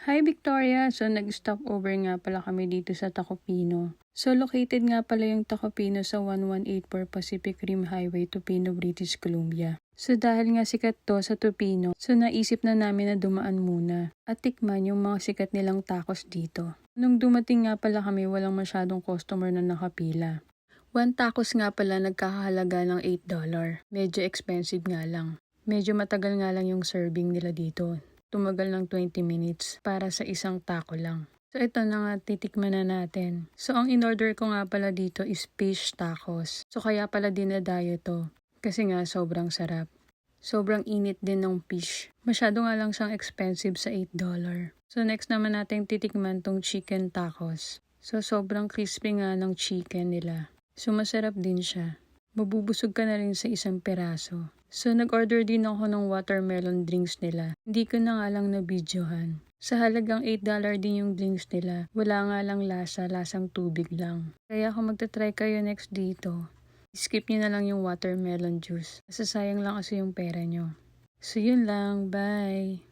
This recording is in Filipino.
Hi Victoria! So nag-stop over nga pala kami dito sa Tacopino. So located nga pala yung Tacopino sa 1184 Pacific Rim Highway, Topino, British Columbia. So dahil nga sikat to sa Topino, so naisip na namin na dumaan muna at tikman yung mga sikat nilang tacos dito. Nung dumating nga pala kami, walang masyadong customer na nakapila. One tacos nga pala nagkakahalaga ng $8. Medyo expensive nga lang. Medyo matagal nga lang yung serving nila dito. Tumagal ng 20 minutes para sa isang taco lang. So ito na nga, titikman na natin. So ang in-order ko nga pala dito is fish tacos. So kaya pala dinadayo to. Kasi nga sobrang sarap. Sobrang init din ng fish. Masyado nga lang siyang expensive sa $8. So next naman natin titikman tong chicken tacos. So sobrang crispy nga ng chicken nila. So masarap din siya. Mabubusog ka na rin sa isang peraso. So nag-order din ako ng watermelon drinks nila. Hindi ko na nga lang na-videohan. Sa halagang $8 din yung drinks nila. Wala nga lang lasa, lasang tubig lang. Kaya kung magta-try kayo next dito, skip nyo na lang yung watermelon juice. Kasi sayang lang kasi yung pera nyo. So yun lang, bye!